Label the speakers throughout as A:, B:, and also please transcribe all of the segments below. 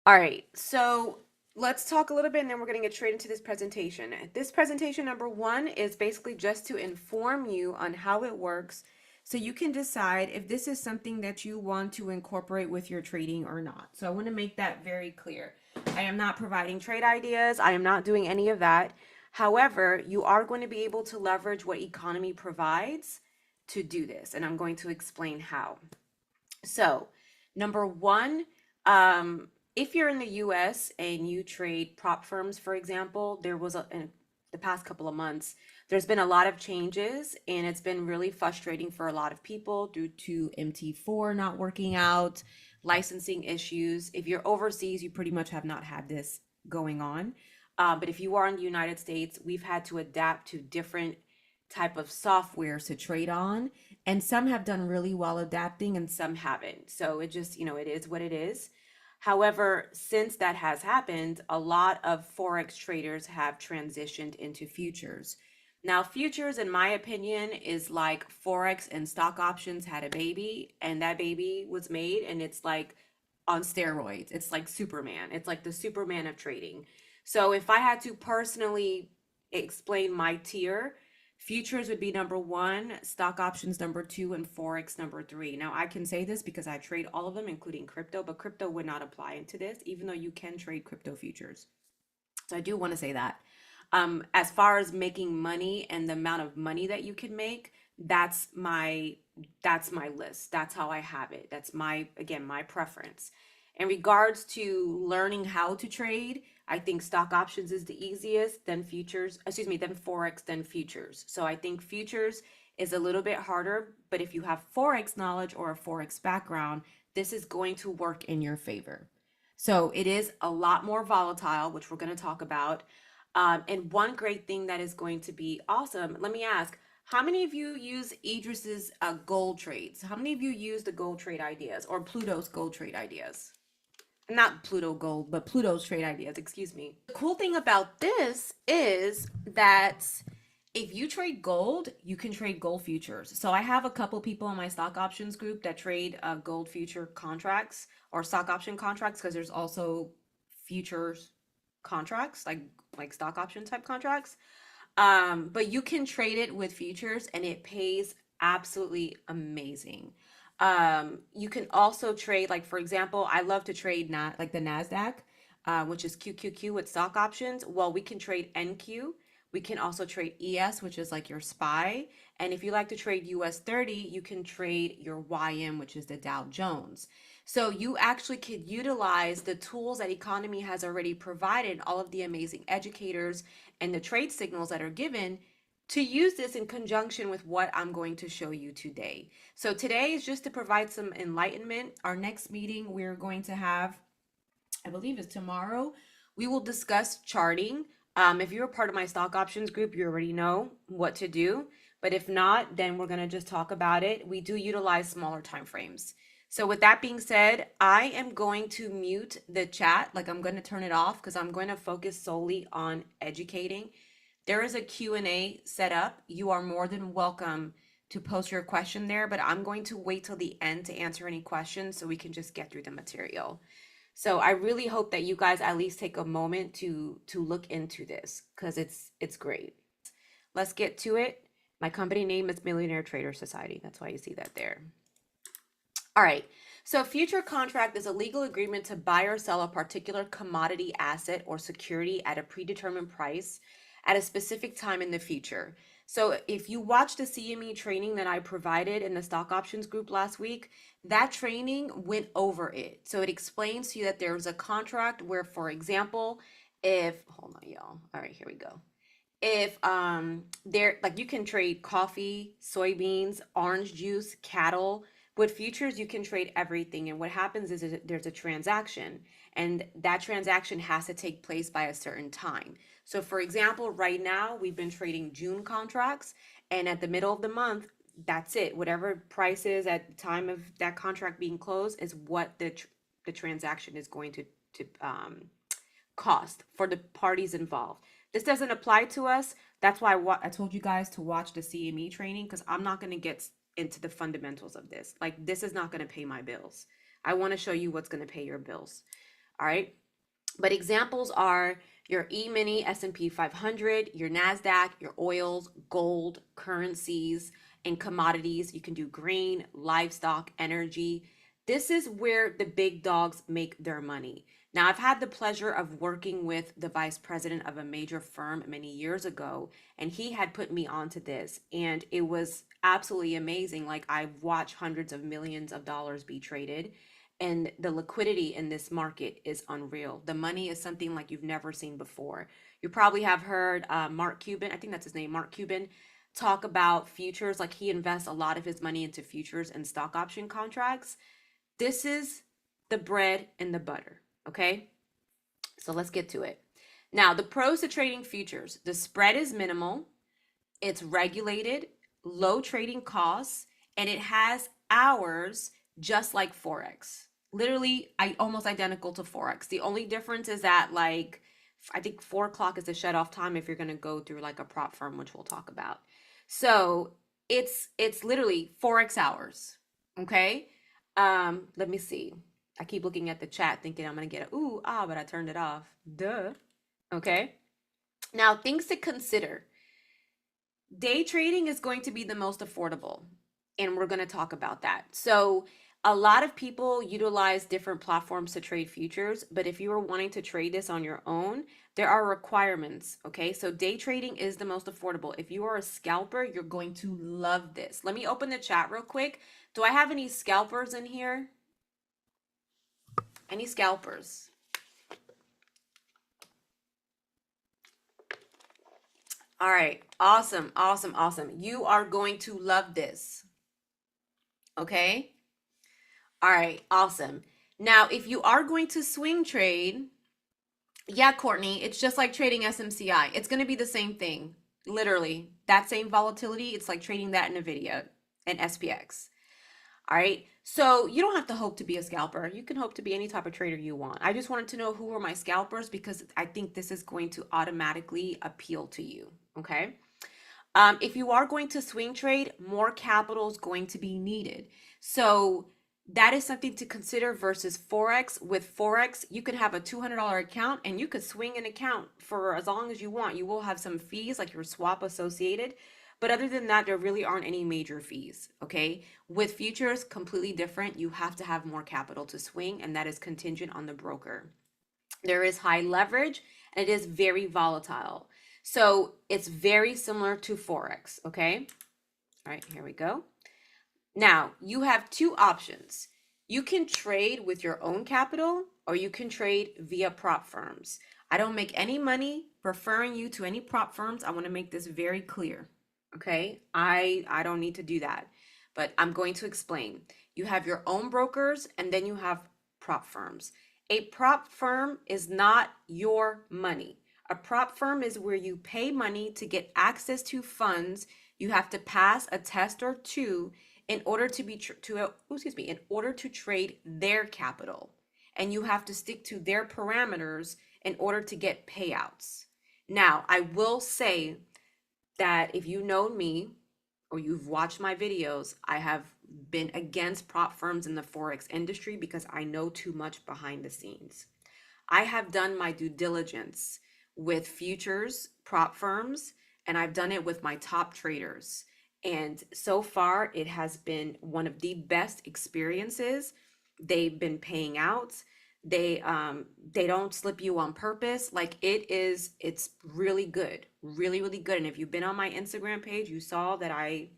A: All right, so let's talk a little bit and then we're going to get straight into this presentation. This presentation number one is basically just to inform you on how it works so you can decide if this is something that you want to incorporate with your trading or not. So I want to make that very clear. I am not providing trade ideas, I am not doing any of that. However, you are going to be able to leverage what economy provides to do this, and I'm going to explain how. So, number one, if you're in the US and you trade prop firms, for example, there was in the past couple of months, there's been a lot of changes and it's been really frustrating for a lot of people due to MT4 not working out, licensing issues. If you're overseas, you pretty much have not had this going on. But if you are in the United States, we've had to adapt to different type of softwares to trade on, and some have done really well adapting and some haven't. So it just, it is what it is. However, since that has happened, a lot of forex traders have transitioned into futures. Now, futures, in my opinion, is like forex and stock options had a baby, and that baby was made, and it's like on steroids. It's like Superman. It's like the Superman of trading. So if I had to personally explain my tier, futures would be number one, stock options number two, and forex number three. Now I can say this because I trade all of them, including crypto, but crypto would not apply into this, even though you can trade crypto futures. So I do want to say that. As far as making money and the amount of money that you can make, that's my that's my list. That's how I have it. That's my, again, my preference. In regards to learning how to trade, I think stock options is the easiest, then futures, excuse me, then forex, then futures. So I think futures is a little bit harder, but if you have forex knowledge or a forex background, this is going to work in your favor. So it is a lot more volatile, which we're going to talk about. And one great thing that is going to be awesome, let me ask, how many of you use Idris's gold trades? How many of you use the gold trade ideas or Pluto's gold trade ideas? Not Pluto Gold, but Pluto's trade ideas, excuse me. The cool thing about this is that if you trade gold, you can trade gold futures. So I have a couple people in my stock options group that trade gold future contracts or stock option contracts, because there's also futures contracts like stock option type contracts. But you can trade it with futures and it pays absolutely amazing. You can also trade, like for example, I love to trade not like the Nasdaq, which is QQQ with stock options. Well, we can trade NQ. We can also trade ES, which is like your SPY. And if you like to trade US 30, you can trade your YM, which is the Dow Jones. So you actually could utilize the tools that economy has already provided, all of the amazing educators and the trade signals that are given, to use this in conjunction with what I'm going to show you today. So today is just to provide some enlightenment. Our next meeting we're going to have, I believe, is tomorrow. We will discuss charting. If you're a part of my stock options group, you already know what to do. But if not, then we're going to just talk about it. We do utilize smaller time frames. So with that being said, I am going to mute the chat. Like, I'm going to turn it off because I'm going to focus solely on educating. There is a Q&A set up. You are more than welcome to post your question there, but I'm going to wait till the end to answer any questions so we can just get through the material. So I really hope that you guys at least take a moment to look into this because it's great. Let's get to it. My company name is Millionaire Trader Society. That's why you see that there. All right. So a future contract is a legal agreement to buy or sell a particular commodity asset or security at a predetermined price at a specific time in the future. So if you watch the CME training that I provided in the stock options group last week, that training went over it. So it explains to you that there's a contract where, for example, if, hold on, y'all. All right, here we go. If there, like, you can trade coffee, soybeans, orange juice, cattle. With futures, you can trade everything. And what happens is there's a transaction, and that transaction has to take place by a certain time. So, for example, right now we've been trading June contracts, and at the middle of the month, that's it. Whatever price is at the time of that contract being closed is what the transaction is going to cost for the parties involved. This doesn't apply to us. That's why I told you guys to watch the CME training, because I'm not going to get into the fundamentals of this. Like, this is not going to pay my bills. I want to show you what's going to pay your bills. All right. But examples are your E-mini S&P 500, your NASDAQ, your oils, gold, currencies, and commodities. You can do grain, livestock, energy. This is where the big dogs make their money. Now, I've had the pleasure of working with the vice president of a major firm many years ago, and he had put me onto this, and it was absolutely amazing. Like, I've watched hundreds of millions of dollars be traded, and the liquidity in this market is unreal. The money is something like you've never seen before. You probably have heard Mark Cuban, I think that's his name, Mark Cuban, talk about futures. Like, he invests a lot of his money into futures and stock option contracts. This is the bread and the butter, okay? So let's get to it. Now, the pros to trading futures: the spread is minimal, it's regulated, low trading costs, and it has hours just like Forex. Literally, almost identical to Forex. The only difference is that, like, I think 4 o'clock is the shut off time if you're going to go through like a prop firm, which we'll talk about. So it's literally Forex hours. Okay. Let me see. I keep looking at the chat thinking I'm going to get a ooh, ah, but I turned it off. Duh. Okay. Now, things to consider: day trading is going to be the most affordable, and we're going to talk about that. So a lot of people utilize different platforms to trade futures, but if you are wanting to trade this on your own, there are requirements. Okay, so day trading is the most affordable. If you are a scalper, you're going to love this. Let me open the chat real quick. Do I have any scalpers in here? Any scalpers? All right, awesome, awesome, awesome. You are going to love this. Okay. All right, awesome. Now, if you are going to swing trade, yeah, Courtney, it's just like trading SMCI. It's going to be the same thing. Literally, that same volatility, it's like trading that in NVIDIA and SPX. All right. So you don't have to hope to be a scalper. You can hope to be any type of trader you want. I just wanted to know who are my scalpers because I think this is going to automatically appeal to you. Okay. If you are going to swing trade, more capital is going to be needed. So that is something to consider versus Forex. With Forex, you can have a $200 account and you could swing an account for as long as you want. You will have some fees like your swap associated. But other than that, there really aren't any major fees, okay? With futures, completely different. You have to have more capital to swing, and that is contingent on the broker. There is high leverage, and it is very volatile. So it's very similar to Forex, okay? All right, here we go. Now, you have two options. You can trade with your own capital, or you can trade via prop firms. I don't make any money referring you to any prop firms. I want to make this very clear. Okay, I don't need to do that, but I'm going to explain. You have your own brokers, and then you have prop firms. A prop firm is not your money. A prop firm is where you pay money to get access to funds. You have to pass a test or two in order to be in order to trade their capital, and you have to stick to their parameters in order to get payouts. Now, I will say that if you know me or you've watched my videos, I have been against prop firms in the Forex industry because I know too much behind the scenes. I have done my due diligence with futures prop firms, and I've done it with my top traders. And so far, it has been one of the best experiences. They've been paying out. They don't slip you on purpose. Like, it's really good, really, really good. And if you've been on my Instagram page, you saw that I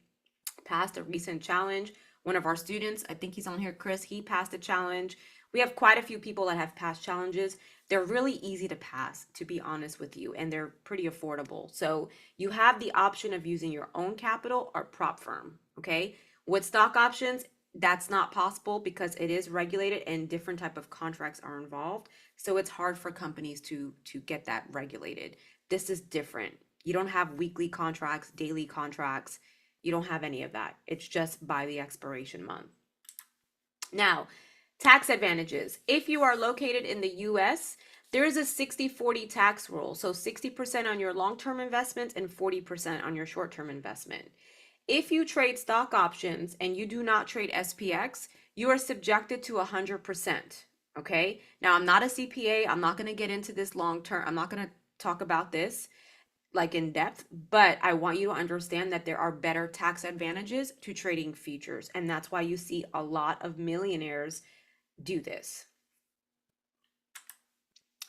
A: passed a recent challenge. One of our students, I think he's on here, Chris, he passed a challenge. We have quite a few people that have passed challenges. They're really easy to pass, to be honest with you, and they're pretty affordable. So you have the option of using your own capital or prop firm, okay? With stock options, that's not possible because it is regulated and different type of contracts are involved. So it's hard for companies to get that regulated. This is different. You don't have weekly contracts, daily contracts. You don't have any of that. It's just by the expiration month. Now, tax advantages. If you are located in the US, there is a 60-40 tax rule. So 60% on your long-term investment and 40% on your short-term investment. If you trade stock options and you do not trade SPX, you are subjected to 100%. Okay. Now, I'm not a CPA. I'm not going to get into this long term. I'm not going to talk about this like in depth, but I want you to understand that there are better tax advantages to trading futures. And that's why you see a lot of millionaires do this.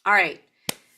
A: All right.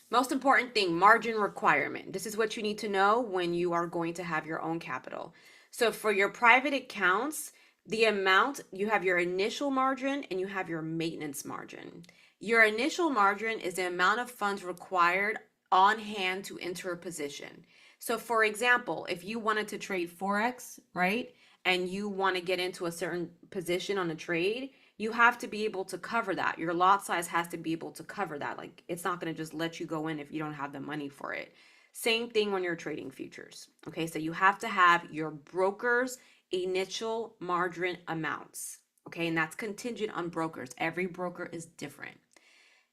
A: Most important thing, margin requirement. This is what you need to know when you are going to have your own capital. So for your private accounts, the amount, you have your initial margin and you have your maintenance margin. Your initial margin is the amount of funds required on hand to enter a position. So for example, if you wanted to trade Forex, right? And you want to get into a certain position on a trade, you have to be able to cover that. Your lot size has to be able to cover that. Like it's not going to just let you go in if you don't have the money for it. Same thing when you're trading futures. Okay, so you have to have your broker's initial margin amounts. Okay, and that's contingent on brokers. Every broker is different.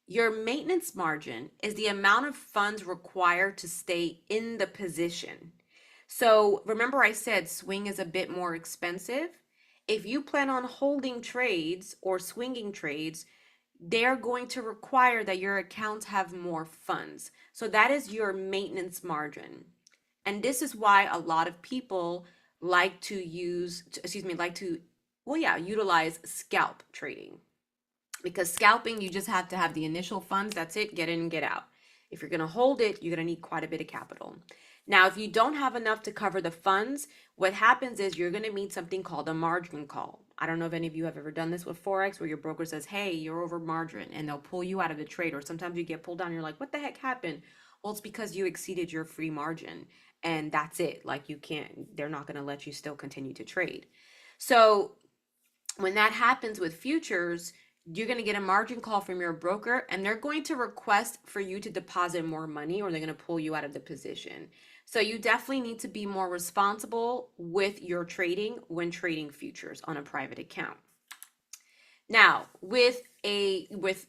A: Your maintenance margin is the amount of funds required to stay in the position. So remember I said swing is a bit more expensive. If you plan on holding trades or swinging trades, they're going to require that your accounts have more funds. So that is your maintenance margin. And this is why a lot of people like to utilize scalp trading. Because scalping, you just have to have the initial funds. That's it. Get in and get out. If you're going to hold it, you're going to need quite a bit of capital. Now, if you don't have enough to cover the funds, what happens is you're going to meet something called a margin call. I don't know if any of you have ever done this with Forex where your broker says, hey, you're over margin, and they'll pull you out of the trade. Or sometimes you get pulled down. And you're like, what the heck happened? Well, it's because you exceeded your free margin. And that's it. Like they're not going to let you still continue to trade. So when that happens with futures, you're going to get a margin call from your broker and they're going to request for you to deposit more money or they're going to pull you out of the position. So you definitely need to be more responsible with your trading when trading futures on a private account. Now, with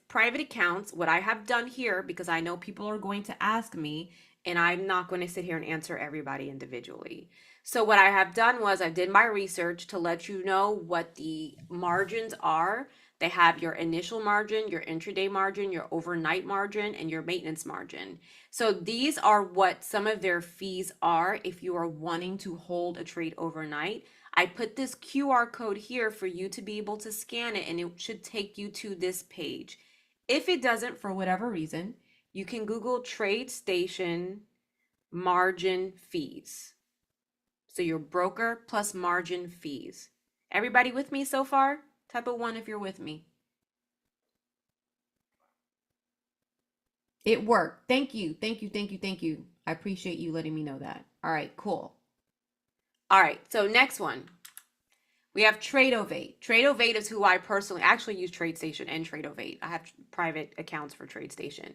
A: private accounts, what I have done here, because I know people are going to ask me, and I'm not going to sit here and answer everybody individually. So what I have done was I did my research to let you know what the margins are. They have your initial margin, your intraday margin, your overnight margin, and your maintenance margin. So these are what some of their fees are if you are wanting to hold a trade overnight. I put this QR code here for you to be able to scan it and it should take you to this page. If it doesn't, for whatever reason, you can Google TradeStation margin fees. So your broker plus margin fees. Everybody with me so far? Type of 1 if you're with me. It worked. Thank you. Thank you. Thank you. Thank you. I appreciate you letting me know that. All right, cool. All right, so next one. We have Tradeovate. Tradeovate is who I personally actually use TradeStation and Tradeovate. I have private accounts for TradeStation.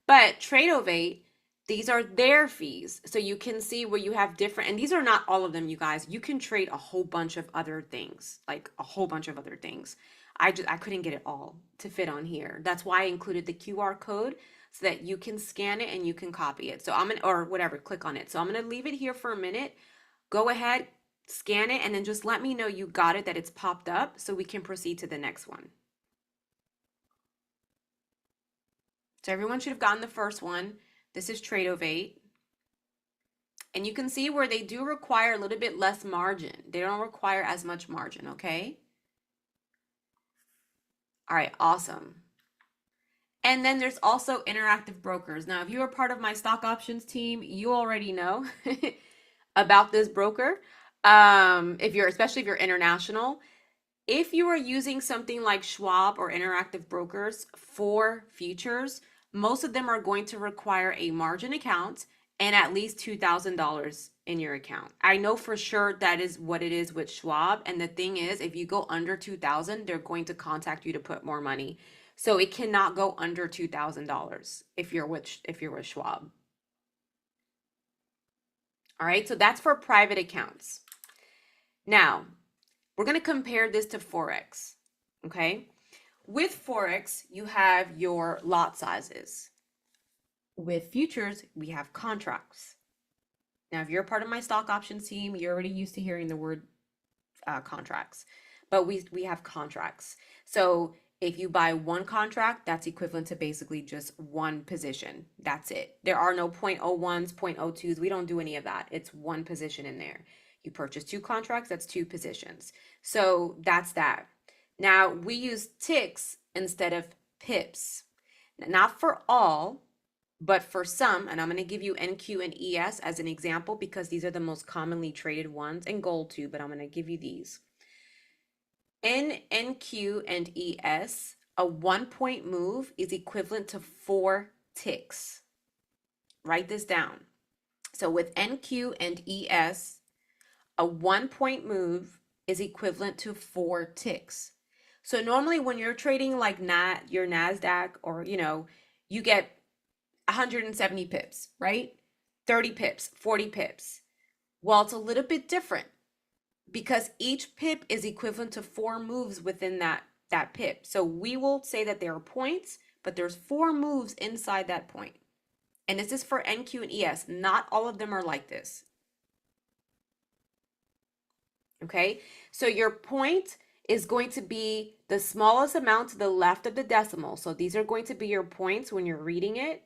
A: But Tradeovate, these are their fees. So you can see where you have different, and these are not all of them, you guys. You can trade a whole bunch of other things, like a whole bunch of other things. I couldn't get it all to fit on here. That's why I included the QR code so that you can scan it and you can copy it. So I'm gonna, or whatever, click on it. So I'm gonna leave it here for a minute. Go ahead, scan it, and then just let me know you got it, that it's popped up, so we can proceed to the next one. So everyone should have gotten the first one. This is Tradeovate. And you can see where they do require a little bit less margin. They don't require as much margin, okay? All right, awesome. And then there's also Interactive Brokers. Now, if you are part of my stock options team, you already know about this broker. Especially if you're international. If you are using something like Schwab or Interactive Brokers for futures, most of them are going to require a margin account and at least $2,000 in your account. I know for sure that is what it is with Schwab. And the thing is, if you go under 2,000, they're going to contact you to put more money. So it cannot go under $2,000 if you're with Schwab. All right, so that's for private accounts. Now, we're going to compare this to Forex, okay? With Forex, you have your lot sizes. With futures, we have contracts. Now, if you're part of my stock options team, you're already used to hearing the word contracts, but we have contracts. So If you buy one contract, that's equivalent to basically just one position. That's it. There are no 0.01s, 0.02s. We don't do any of that. It's one position in there. You purchase two contracts, that's two positions. So that's that. Now we use ticks instead of pips. Not for all, but for some, and I'm going to give you NQ and ES as an example because these are the most commonly traded ones, and gold too, but I'm going to give you these. In NQ and ES, a 1 point move is equivalent to 4 ticks. Write this down. So with NQ and ES, a 1 point move is equivalent to 4 ticks. So normally when you're trading like your NASDAQ or, you get 170 pips, right? 30 pips, 40 pips. Well, it's a little bit different because each pip is equivalent to 4 moves within that pip. So we will say that there are points, but there's 4 moves inside that point. And this is for NQ and ES. Not all of them are like this. Okay, so your point is going to be the smallest amount to the left of the decimal. So these are going to be your points when you're reading it.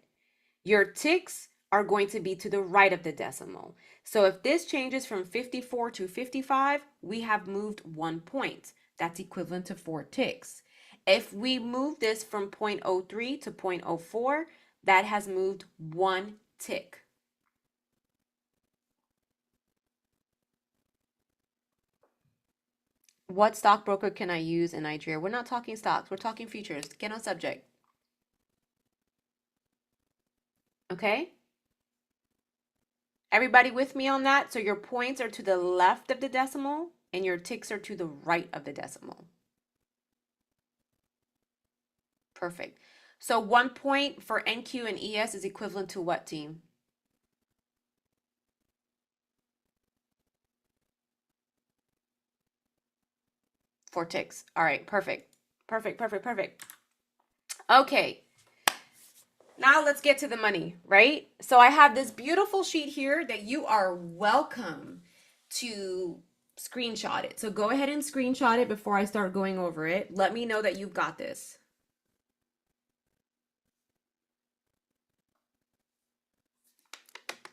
A: Your ticks are going to be to the right of the decimal. So if this changes from 54 to 55, we have moved 1 point. That's equivalent to 4 ticks. If we move this from 0.03 to 0.04, that has moved 1 tick. What stockbroker can I use in Nigeria? We're not talking stocks. We're talking futures. Get on subject. Okay? Everybody with me on that? So your points are to the left of the decimal and your ticks are to the right of the decimal. Perfect. So 1 point for NQ and ES is equivalent to what, team? Four ticks. All right, perfect. Perfect. Okay. Now let's get to the money, right? So I have this beautiful sheet here that you are welcome to screenshot it. So go ahead and screenshot it before I start going over it. Let me know that you've got this.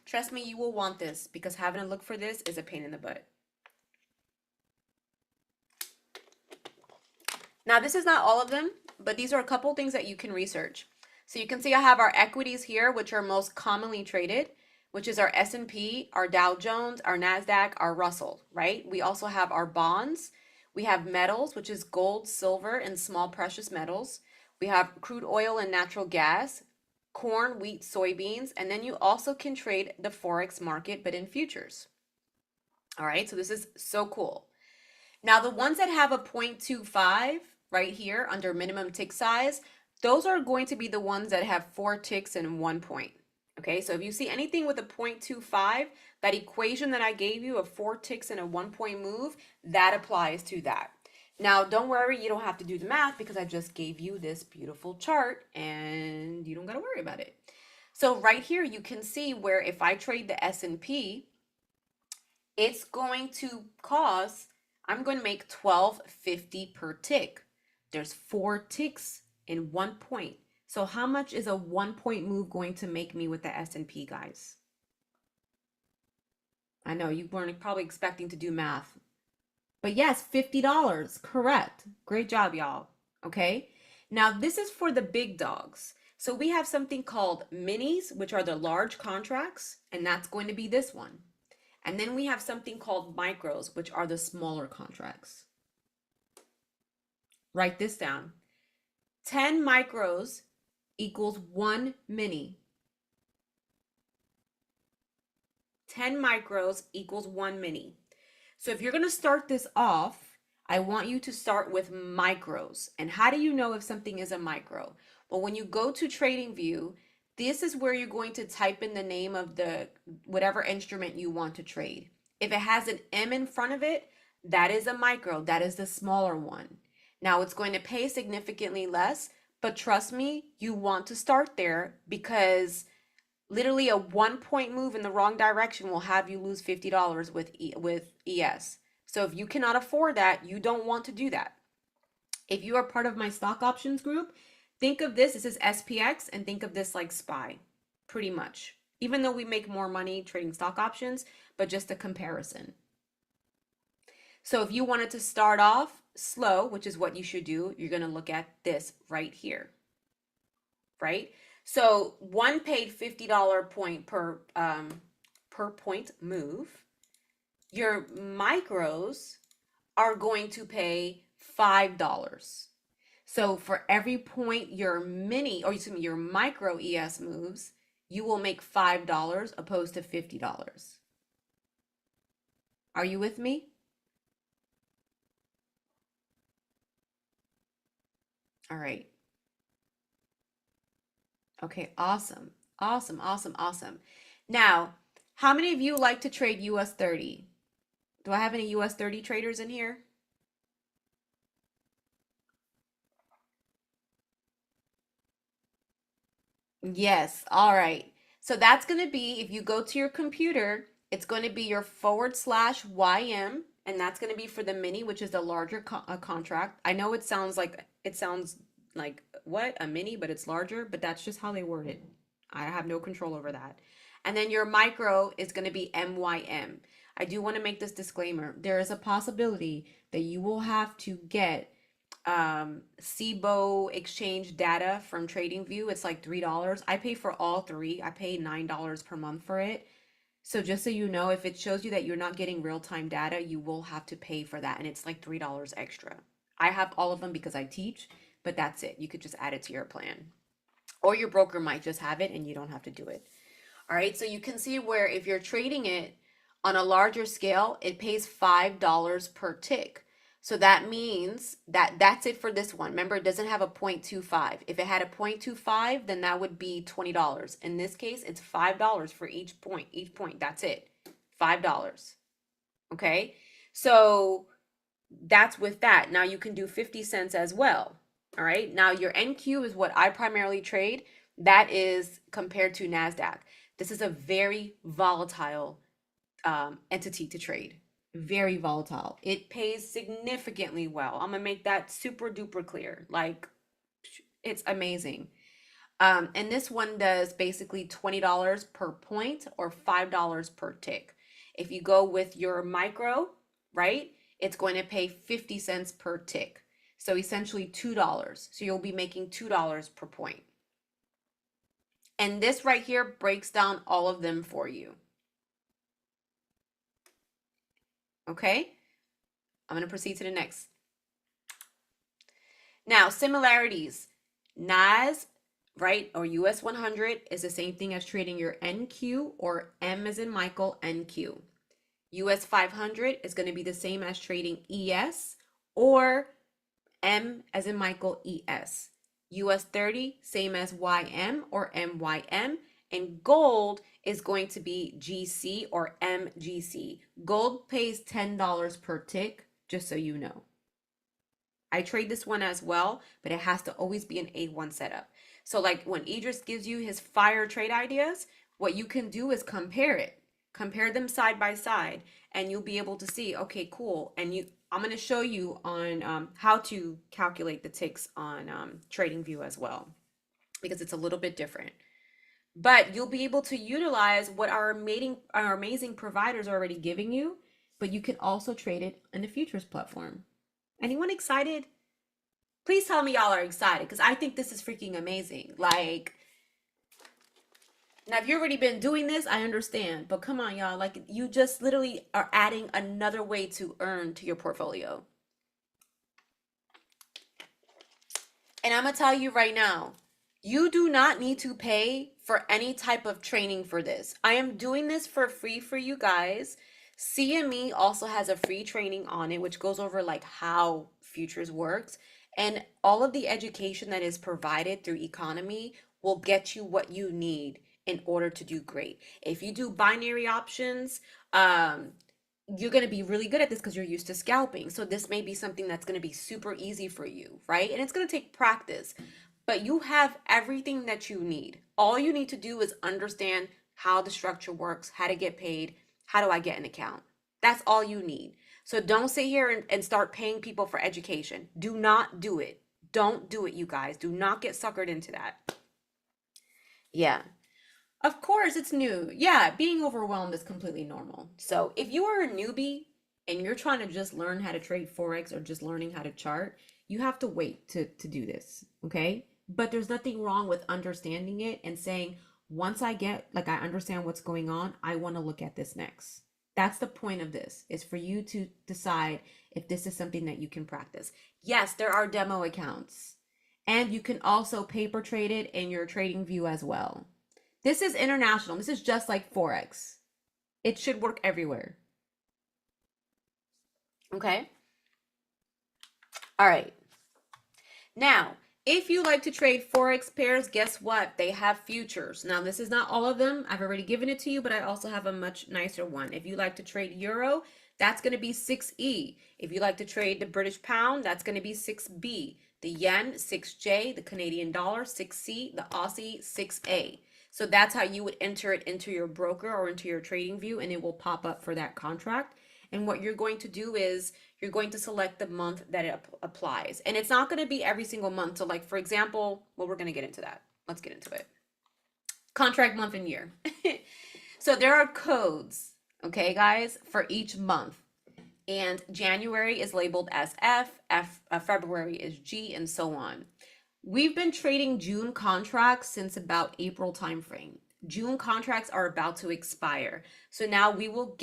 A: Trust me, you will want this because having to look for this is a pain in the butt. Now, this is not all of them, but these are a couple things that you can research. So you can see I have our equities here, which are most commonly traded, which is our S&P, our Dow Jones, our NASDAQ, our Russell, right? We also have our bonds. We have metals, which is gold, silver, and small precious metals. We have crude oil and natural gas, corn, wheat, soybeans, and then you also can trade the Forex market, but in futures. All right, so this is so cool. Now, the ones that have a 0.25 right here under minimum tick size, those are going to be the ones that have 4 ticks and 1 point. Okay, so if you see anything with a 0.25, that equation that I gave you of 4 ticks and a 1 point move, that applies to that. Now, don't worry, you don't have to do the math because I just gave you this beautiful chart and you don't got to worry about it. So right here, you can see where if I trade the S&P, it's going to cost, I'm going to make $12.50 per tick. There's 4 ticks in 1 point. So how much is a 1 point move going to make me with the S&P, guys? I know you weren't probably expecting to do math. But yes, $50. Correct. Great job, y'all. Okay. Now this is for the big dogs. So we have something called minis, which are the large contracts, and that's going to be this one. And then we have something called micros, which are the smaller contracts. Write this down. 10 micros equals 1 mini. 10 micros equals 1 mini. So if you're going to start this off, I want you to start with micros. And how do you know if something is a micro? Well, when you go to TradingView, this is where you're going to type in the name of the whatever instrument you want to trade. If it has an M in front of it, that is a micro. That is the smaller one. Now it's going to pay significantly less, but trust me, you want to start there because literally a 1 point move in the wrong direction will have you lose $50 with ES. So if you cannot afford that, you don't want to do that. If you are part of my stock options group, think of this is SPX, and think of this like SPY, pretty much. Even though we make more money trading stock options, but just a comparison. So if you wanted to start off slow, which is what you should do, you're going to look at this right here, right? So one paid $50 point per point move. Your micros are going to pay $5. So for every point your mini, or excuse me, your micro ES moves, you will make $5 opposed to $50. Are you with me? All right. Okay, awesome. Awesome, awesome, awesome. Now, how many of you like to trade US 30? Do I have any US 30 traders in here? Yes, all right. So that's going to be, if you go to your computer, it's going to be your /YM, and that's going to be for the mini, which is the larger contract. I know it sounds like what a mini, but it's larger, but that's just how they word it. I have no control over that. And then your micro is going to be MYM. I do want to make this disclaimer. There is a possibility that you will have to get Cboe exchange data from TradingView. It's like $3. I pay for all three. I pay $9 per month for it. So just so you know, if it shows you that you're not getting real-time data, you will have to pay for that, and it's like $3 extra. I have all of them because I teach, but that's it. You could just add it to your plan. Or your broker might just have it and you don't have to do it. All right, so you can see where if you're trading it on a larger scale, it pays $5 per tick. So that means that that's it for this one. Remember, it doesn't have a 0.25. If it had a 0.25, then that would be $20. In this case, it's $5 for each point. Each point, that's it. $5. Okay? So that's with that. Now you can do 50 cents as well. All right? Now your NQ is what I primarily trade. That is compared to NASDAQ. This is a very volatile entity to trade. Very volatile. It pays significantly well. I'm gonna make that super duper clear. Like, it's amazing. And this one does basically $20 per point or $5 per tick. If you go with your micro, right, it's going to pay 50 cents per tick. So essentially $2. So you'll be making $2 per point. And this right here breaks down all of them for you. Okay, I'm going to proceed to the next. Now, similarities. NAS, right, or US 100 is the same thing as trading your NQ, or M as in Michael, NQ. US 500 is going to be the same as trading ES, or M as in Michael, ES. US 30, same as YM or MYM. And gold is going to be GC or MGC. Gold pays $10 per tick, just so you know. I trade this one as well, but it has to always be an A1 setup. So like when Idris gives you his fire trade ideas, what you can do is compare it. Compare them side by side, and you'll be able to see, okay, cool. And I'm going to show you on how to calculate the ticks on TradingView as well, because it's a little bit different. But you'll be able to utilize what our amazing providers are already giving you, but you can also trade it in the futures platform. Anyone excited? Please tell me y'all are excited, because I think this is freaking amazing. Like, now if you've already been doing this, I understand, but come on, y'all. Like, you just literally are adding another way to earn to your portfolio. And I'm gonna tell you right now, you do not need to pay for any type of training for this. I am doing this for free for you guys. CME also has a free training on it, which goes over like how futures works. And all of the education that is provided through Economy will get you what you need in order to do great. If you do binary options, you're going to be really good at this because you're used to scalping. So this may be something that's going to be super easy for you, right? And it's going to take practice, but you have everything that you need. All you need to do is understand how the structure works, how to get paid, how do I get an account? That's all you need. So don't sit here and start paying people for education. Do not do it. Don't do it, you guys. Do not get suckered into that. Yeah. Of course, it's new. Yeah, being overwhelmed is completely normal. So if you are a newbie and you're trying to just learn how to trade Forex or just learning how to chart, you have to wait to do this. Okay. But there's nothing wrong with understanding it and saying, once I get, like, I understand what's going on, I want to look at this next. That's the point of this, is for you to decide if this is something that you can practice. Yes, there are demo accounts, and you can also paper trade it in your trading view as well. This is international. This is just like Forex. It should work everywhere. Okay. All right. Now, if you like to trade Forex pairs, guess what? They have futures. Now, this is not all of them. I've already given it to you, but I also have a much nicer one. If you like to trade Euro, that's going to be 6E. If you like to trade the British Pound, that's going to be 6B. The Yen, 6J. The Canadian Dollar, 6C. The Aussie, 6A. So that's how you would enter it into your broker or into your trading view, and it will pop up for that contract. And what you're going to do is you're going to select the month that it applies. And it's not going to be every single month. So, like, for example, well, we're going to get into that. Let's get into it. Contract month and year. So there are codes, okay, guys, for each month. And January is labeled as February is G, and so on. We've been trading June contracts since about April timeframe. June contracts are about to expire. So now we will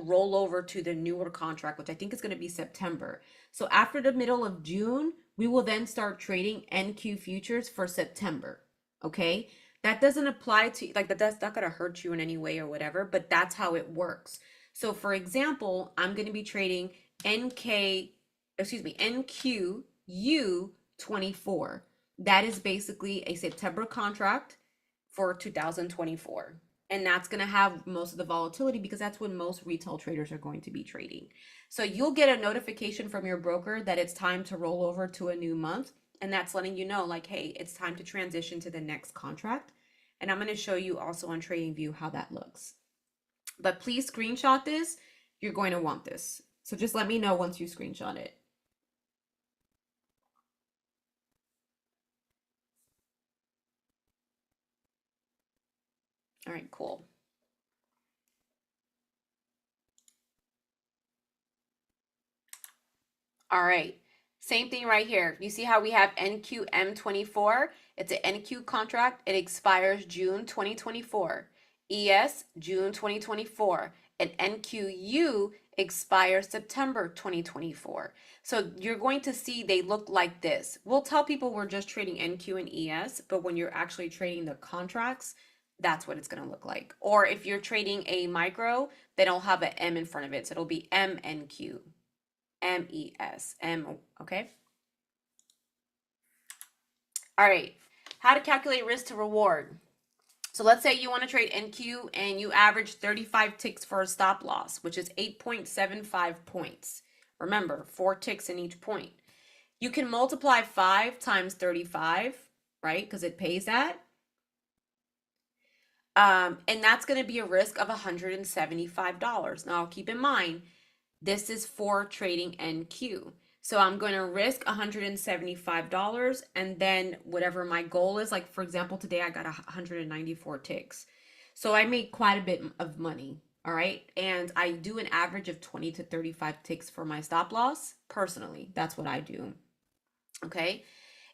A: roll over to the newer contract, which I think is going to be September. So after the middle of June, we will then start trading NQ futures for September. Okay. That doesn't apply to, like, that's not going to hurt you in any way or whatever, but that's how it works. So for example, I'm going to be trading NQU 24. That is basically a September contract for 2024. And that's going to have most of the volatility because that's when most retail traders are going to be trading. So you'll get a notification from your broker that it's time to roll over to a new month. And that's letting you know, like, hey, it's time to transition to the next contract. And I'm going to show you also on TradingView how that looks. But please screenshot this. You're going to want this. So just let me know once you screenshot it. All right, cool. All right, same thing right here. You see how we have NQM24? It's an NQ contract. It expires June 2024. ES, June 2024. And NQU expires September 2024. So you're going to see they look like this. We'll tell people we're just trading NQ and ES, but when you're actually trading the contracts, that's what it's going to look like. Or if you're trading a micro, they don't have an M in front of it. So it'll be MNQ. MES. Okay? All right. How to calculate risk to reward. So let's say you want to trade NQ and you average 35 ticks for a stop loss, which is 8.75 points. Remember, 4 ticks in each point. You can multiply 5 times 35, right? Because it pays that. And that's going to be a risk of $175. Now, keep in mind, this is for trading NQ. So I'm going to risk $175 and then whatever my goal is, like for example, today I got 194 ticks. So I made quite a bit of money. All right. And I do an average of 20 to 35 ticks for my stop loss. Personally, that's what I do. Okay.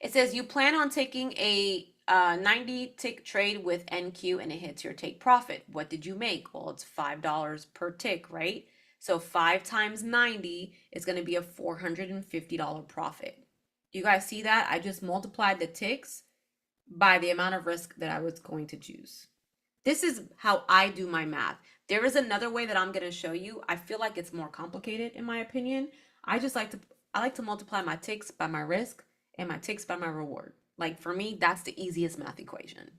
A: It says you plan on taking a 90 tick trade with NQ and it hits your take profit. What did you make? Well, it's $5 per tick, right? So 5 times 90 is going to be a $450 profit. Do you guys see that? I just multiplied the ticks by the amount of risk that I was going to choose. This is how I do my math. There is another way that I'm going to show you. I feel like it's more complicated in my opinion. I like to multiply my ticks by my risk and my ticks by my reward. Like for me, that's the easiest math equation.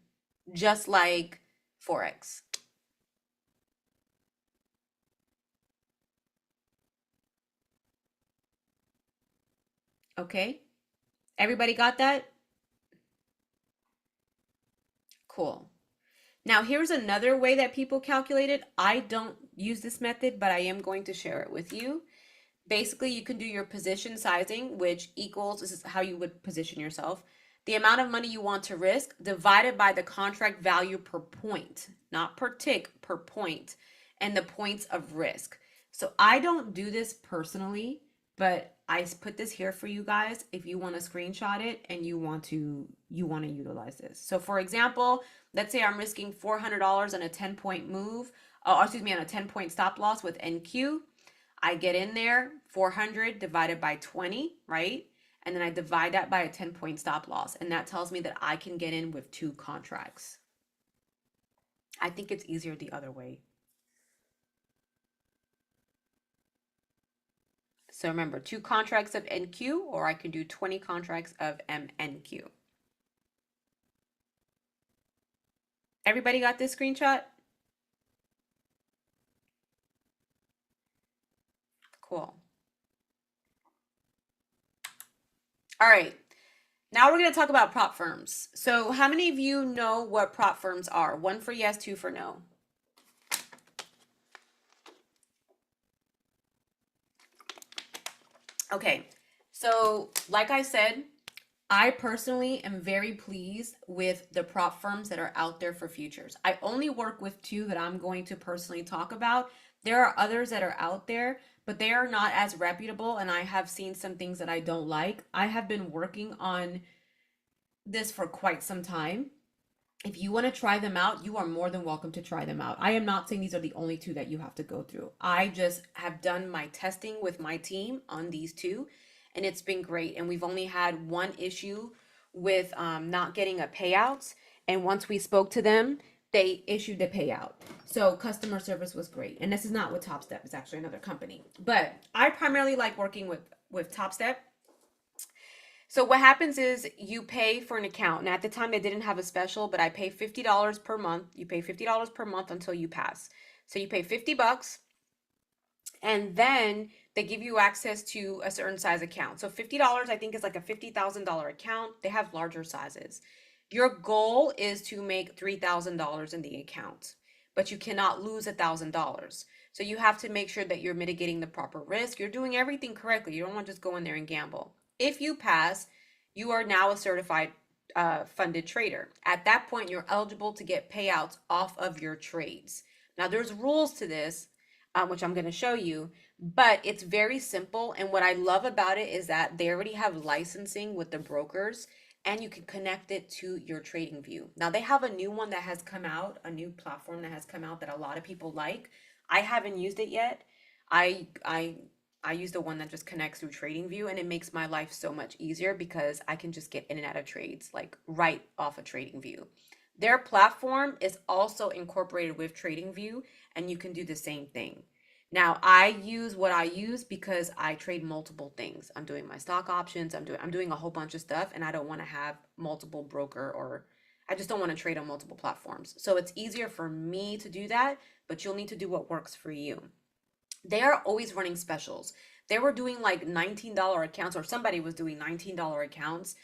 A: Just like Forex. Okay? Everybody got that? Cool. Now, here's another way that people calculate it. I don't use this method, but I am going to share it with you. Basically, you can do your position sizing, which equals, this is how you would position yourself, the amount of money you want to risk divided by the contract value per point, not per tick, per point, and the points of risk. So I don't do this personally, but I put this here for you guys if you want to screenshot it and you want to utilize this. So for example, let's say I'm risking $400 on a 10-point move, excuse me, on a 10-point stop loss with NQ. I get in there, 400 divided by 20, right? And then I divide that by a 10-point stop loss. And that tells me that I can get in with 2 contracts. I think it's easier the other way. So remember, 2 contracts of NQ, or I can do 20 contracts of MNQ. Everybody got this screenshot? Cool. All right. Now we're going to talk about prop firms. So how many of you know what prop firms are? 1 for yes, 2 for no. Okay, so like I said, I personally am very pleased with the prop firms that are out there for futures. I only work with 2 that I'm going to personally talk about. There are others that are out there, but they are not as reputable, and I have seen some things that I don't like. I have been working on this for quite some time. If you want to try them out, you are more than welcome to try them out. I am not saying these are the only 2 that you have to go through. I just have done my testing with my team on these 2, and it's been great. And we've only had 1 issue with not getting a payout. And once we spoke to them, they issued a payout. So customer service was great. And this is not with TopStep, it's actually another company. But I primarily like working with TopStep. So what happens is you pay for an account. And at the time they didn't have a special, but I pay $50 per month. You pay $50 per month until you pass. So you pay 50 bucks, and then they give you access to a certain size account. So $50 I think is like a $50,000 account. They have larger sizes. Your goal is to make $3,000 in the account, but you cannot lose $1,000. So you have to make sure that you're mitigating the proper risk. You're doing everything correctly. You don't want to just go in there and gamble. If you pass, you are now a certified funded trader. At that point, you're eligible to get payouts off of your trades. Now, there's rules to this, which I'm going to show you, but it's very simple. And what I love about it is that they already have licensing with the brokers, and you can connect it to your trading view. Now, they have a new one that has come out, a new platform that has come out that a lot of people like. I haven't used it yet. I use the one that just connects through TradingView, and it makes my life so much easier because I can just get in and out of trades like right off of TradingView. Their platform is also incorporated with TradingView, and you can do the same thing. Now, I use what I use because I trade multiple things. I'm doing my stock options, I'm doing a whole bunch of stuff, and I don't want to have multiple broker, or I just don't want to trade on multiple platforms. So it's easier for me to do that, but you'll need to do what works for you. They are always running specials. They were doing like $19 accounts, or somebody was doing $19 accounts.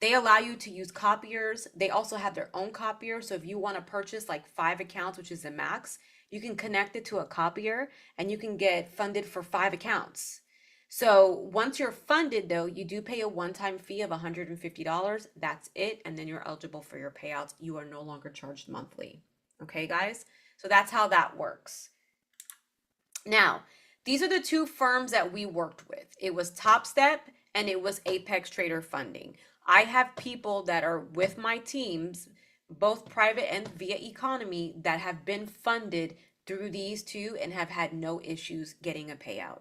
A: They allow you to use copiers. They also have their own copier. So if you want to purchase like 5 accounts, which is the max, you can connect it to a copier and you can get funded for 5 accounts. So once you're funded, though, you do pay a one-time fee of $150. That's it. And then you're eligible for your payouts. You are no longer charged monthly. Okay, guys? So that's how that works. Now, these are the 2 firms that we worked with. It was TopStep and it was Apex Trader Funding. I have people that are with my teams, both private and via economy, that have been funded through these 2 and have had no issues getting a payout.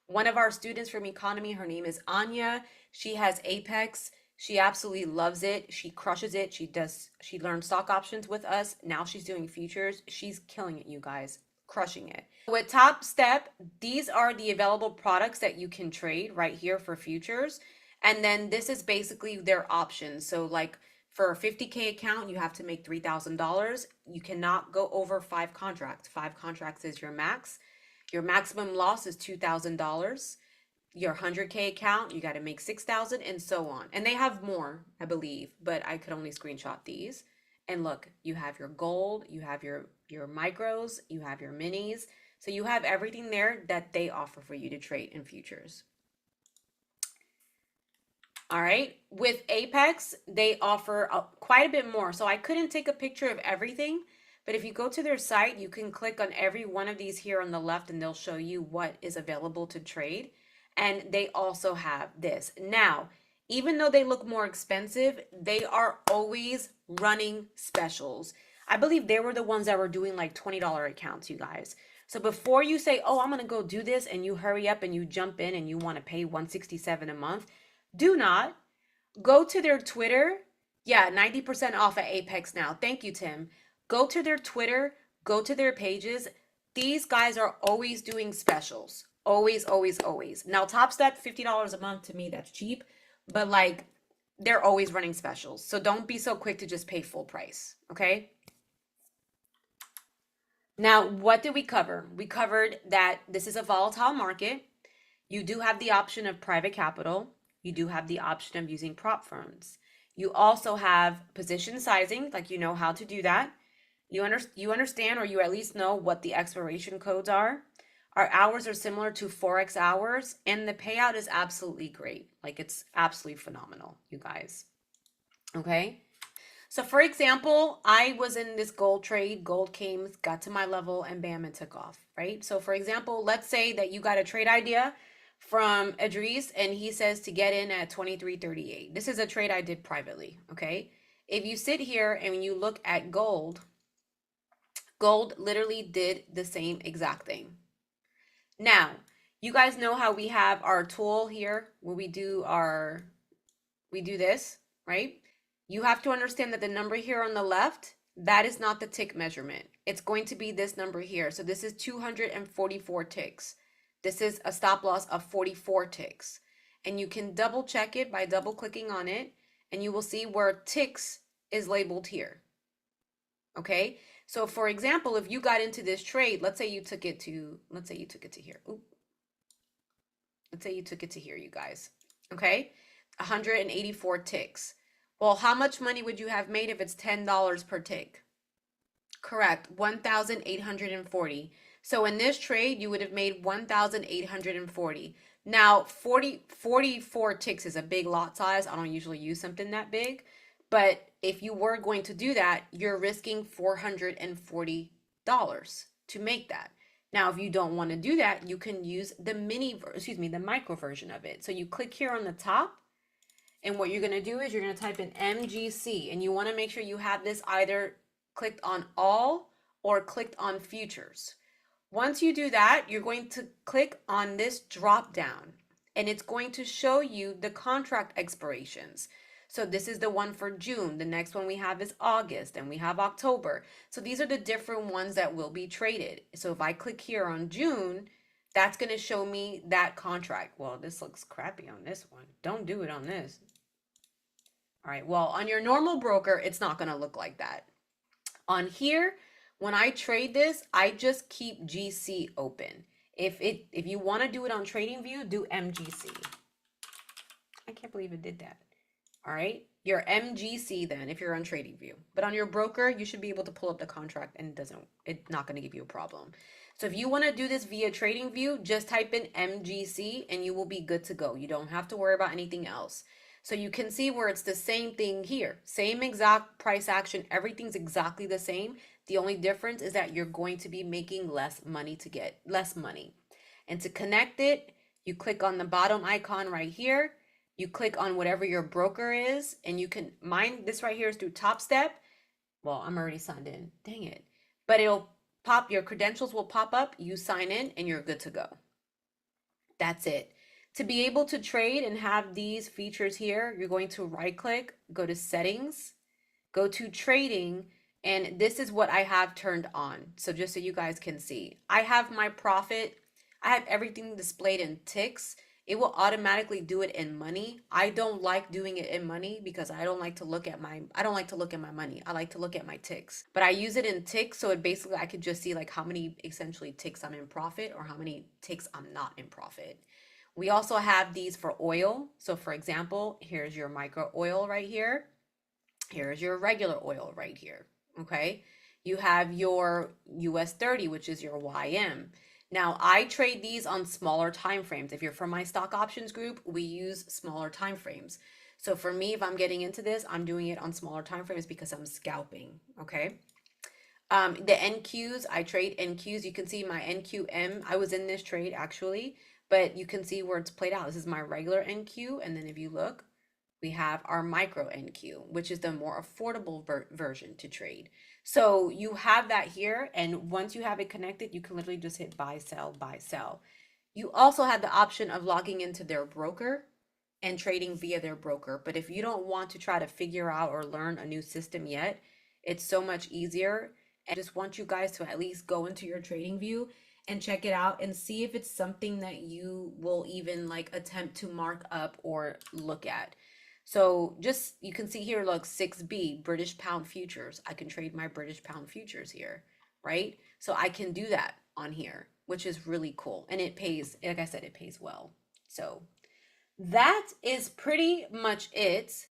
A: One of our students from economy, her name is Anya. She has Apex. She absolutely loves it. She crushes it. She learned stock options with us. Now she's doing futures. She's killing it, you guys. Crushing it. With TopStep, these are the available products that you can trade right here for futures. And then this is basically their options. So like for a 50K account, you have to make $3,000. You cannot go over 5 contracts. 5 contracts is your max. Your maximum loss is $2,000. Your 100K account, you got to make 6,000, and so on. And they have more, I believe, but I could only screenshot these. And look, you have your gold, you have your micros, you have your minis. So you have everything there that they offer for you to trade in futures. All right. With Apex, they offer quite a bit more. So I couldn't take a picture of everything, but if you go to their site, you can click on every one of these here on the left and they'll show you what is available to trade. And they also have this. Now, even though they look more expensive, they are always running specials. I believe they were the ones that were doing like $20 accounts, you guys. So before you say, "Oh, I'm going to go do this," and you hurry up and you jump in and you want to pay 167 a month, do not go to their Twitter. Yeah, 90% off at Apex now. Thank you, Tim. Go to their Twitter, go to their pages. These guys are always doing specials. Always, always, always. Now, Top Step, $50 a month, to me, that's cheap. But like, they're always running specials. So don't be so quick to just pay full price. Okay. Now, what did we cover? We covered that this is a volatile market. You do have the option of private capital. You do have the option of using prop firms. You also have position sizing, like you know how to do that. You understand, or you at least know what the expiration codes are. Our hours are similar to Forex hours, and the payout is absolutely great. Like it's absolutely phenomenal, you guys. Okay. So for example, I was in this gold trade, gold came, got to my level, and bam, it took off, right? So for example, let's say that you got a trade idea from Idris and he says to get in at 23.38. This is a trade I did privately, okay? If you sit here and you look at gold, gold literally did the same exact thing. Now, you guys know how we have our tool here where we do this, right? You have to understand that the number here on the left, that is not the tick measurement. It's going to be this number here. So this is 244 ticks. This is a stop loss of 44 ticks. And you can double check it by double clicking on it, and you will see where ticks is labeled here. Okay? So for example, if you got into this trade, let's say you took it to here. Let's say you took it to here, you guys. Okay? 184 ticks. Well, how much money would you have made if it's $10 per tick? Correct, 1,840. So in this trade, you would have made 1,840. Now, 44 ticks is a big lot size. I don't usually use something that big. But if you were going to do that, you're risking $440 to make that. Now, if you don't want to do that, you can use the the micro version of it. So you click here on the top. And what you're going to do is you're going to type in MGC, and you want to make sure you have this either clicked on all or clicked on futures. Once you do that, you're going to click on this drop down, and it's going to show you the contract expirations. So this is the one for June. The next one we have is August, and we have October. So these are the different ones that will be traded. So if I click here on June, that's going to show me that contract. Well, this looks crappy on this one. Don't do it on this. All right, well, on your normal broker, it's not going to look like that. On here, when I trade this, I just keep GC open. If you want to do it on TradingView, do MGC. I can't believe it did that. All right, your MGC then if you're on TradingView. But on your broker, you should be able to pull up the contract and it's not going to give you a problem. So if you want to do this via TradingView, just type in MGC and you will be good to go. You don't have to worry about anything else. So you can see where it's the same thing here. Same exact price action. Everything's exactly the same. The only difference is that you're going to be making less money to get less money. And to connect it, you click on the bottom icon right here. You click on whatever your broker is, and you can, mine, this right here is through Top Step. Well, I'm already signed in. Dang it. But it'll pop, your credentials will pop up. You sign in and you're good to go. That's it. To be able to trade and have these features here, you're going to right click, go to settings, go to trading, and this is what I have turned on. So just so you guys can see, I have my profit. I have everything displayed in ticks. It will automatically do it in money. I don't like doing it in money because I don't like to look at my money. I like to look at my ticks. But I use it in ticks, so it basically I could just see like how many essentially ticks I'm in profit or how many ticks I'm not in profit. We also have these for oil. So for example, here's your micro oil right here. Here's your regular oil right here. Okay. You have your US 30, which is your YM. Now, I trade these on smaller time frames. If you're from my stock options group, we use smaller time frames. So for me, if I'm getting into this, I'm doing it on smaller time frames because I'm scalping. Okay. The NQs, I trade NQs. You can see my NQM. I was in this trade actually, but you can see where it's played out. This is my regular NQ. And then if you look, we have our micro NQ, which is the more affordable version to trade. So you have that here. And once you have it connected, you can literally just hit buy, sell, buy, sell. You also have the option of logging into their broker and trading via their broker. But if you don't want to try to figure out or learn a new system yet, it's so much easier. And I just want you guys to at least go into your trading view and check it out and see if it's something that you will even like attempt to mark up or look at. So just you can see here, look, 6B, British pound futures. I can trade my British pound futures here, right? So I can do that on here, which is really cool. And it pays, like I said, it pays well. So that is pretty much it.